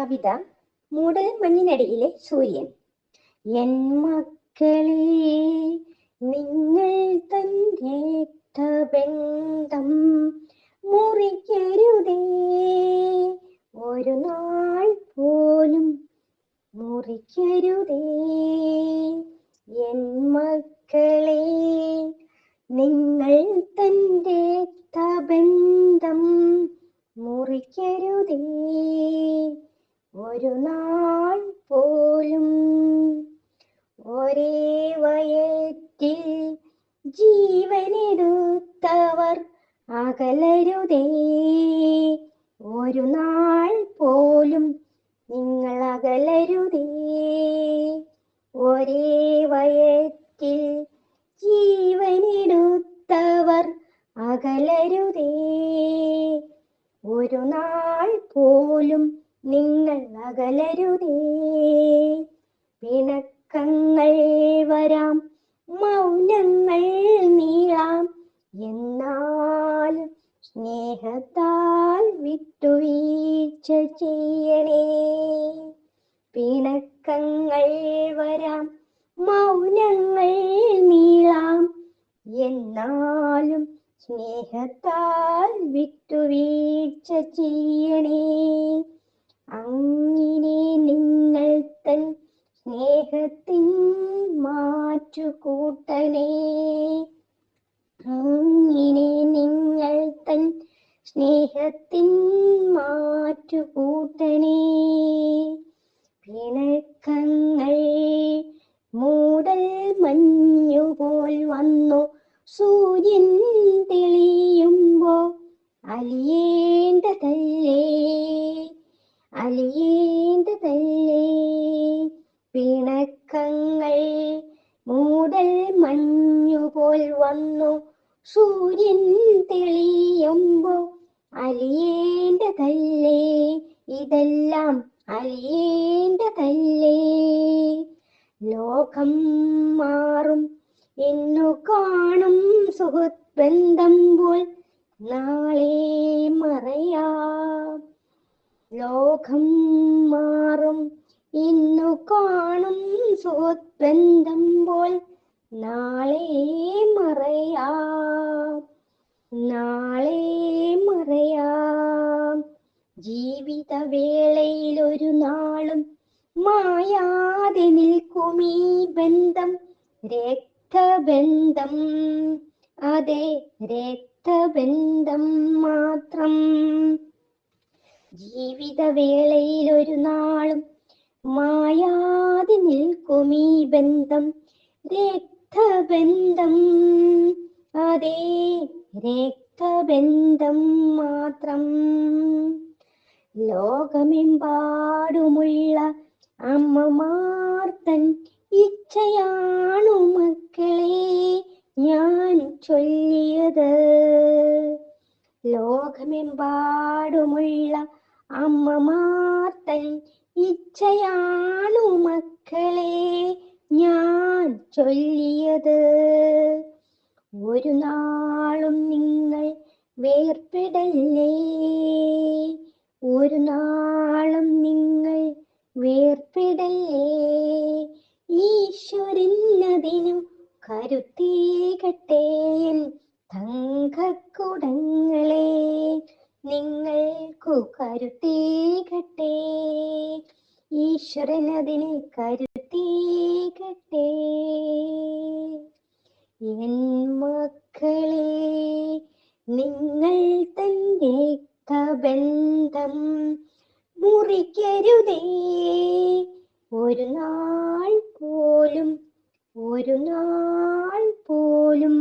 കവിത മൂടൽ മഞ്ഞിനടിയിലെ സൂര്യൻ. എൻ മക്കളെ, നിങ്ങൾ തന്റെ രക്തബന്ധം മുറിക്കരുതേ, ഒരു നാൾ പോലും മുറിക്കരുതേ. എൻ മക്കളെ, നിങ്ങൾ തന്റെ രക്തബന്ധം മുറിക്കരുതേ, ഒരു നാൾ പോലും. ഒരേ വയറ്റിൽ ജീവനെടുത്തവർ അകലരുതേ, ഒരു നാൾ പോലും നിങ്ങൾ അകലരുതേ. ഒരേ വയറ്റിൽ ജീവനെടുത്തവർ അകലരുതേ, ഒരു നാൾ പോലും നിങ്ങൾ അകലരുതേ. പിണക്കങ്ങൾ വരാം, മൗനങ്ങൾ നീളാം, എന്നാലും സ്നേഹത്താൽ വിട്ടുവീഴ്ച ചെയ്യണേ. പിണക്കങ്ങൾ വരാം, മൗനങ്ങൾ നീളാം, എന്നാലും സ്നേഹത്താൽ വിട്ടുവീഴ്ച ചെയ്യണേ. അങ്ങനെ നിങ്ങൾ തൻ സ്നേഹത്തിൻ മാറ്റുകൂട്ടണേ. അങ്ങനെ നിങ്ങൾ തൻ സ്നേഹത്തിൻ മാറ്റുകൂട്ടണേ. പിണക്കങ്ങൾ മൂടൽ മഞ്ഞുപോൽ വന്നു സൂര്യൻ തെളിയുമ്പോ അലിയേണ്ടതല്ലേ, അലിയേണ്ടതല്ലേ. പിണക്കങ്ങൾ മൂടൽ മഞ്ഞുപോൽ വന്നു സൂര്യൻ തെളിയുമ്പോ അലിയേണ്ടതല്ലേ, ഇതെല്ലാം അലിയേണ്ടതല്ലേ. ലോകം മാറും എന്നു കാണും സുഹൃത്ത് ബന്ധം പോൽ നാളെ മറയാം. ലോകം മാറും ഇന്നു കാണും സുഹൃത്ത് ബന്ധം പോൽ നാളെ മറയാം, നാളെ മറയാം. ജീവിതവേളയിൽ ഒരു നാളും മായാതെ നിൽക്കും ഈ ബന്ധം, രക്തബന്ധം, അതെ രക്തബന്ധം മാത്രം. ജീവിതവേളയിൽ ഒരു നാളും മായാതെ നിൽക്കും ഈ ബന്ധം, രക്തബന്ധം, അതെ രക്തബന്ധം മാത്രം. ലോകമെമ്പാടുമുള്ള അമ്മമാർ തൻ ഇച്ഛയാണു മക്കളെ ഞാൻ ചൊല്ലിയത്. ലോകമെമ്പാടുമുള്ള അമ്മമാർ തൻ ഇച്ഛയാണു മക്കളെ ഞാൻ ചൊല്ലിയത്. ഒരു നാളും നിങ്ങൾ വേർപെടല്ലേ, ഒരു നാളും നിങ്ങൾ വേർപെടല്ലേ. ഈശ്വരൻ അതിനു കരുത്തേകട്ടെ, തങ്കക്കുടങ്ങളെ നിങ്ങൾക്കു കരുത്തേകട്ടെ. ഈശ്വരൻ അതിന് കരുത്തേകട്ടെ. എൻ മക്കളെ, നിങ്ങൾ തന്റെ രക്തബന്ധം മുറിക്കരുതേ, ഒരു നാൾ പോലും, ഒരു നാൾ പോലും.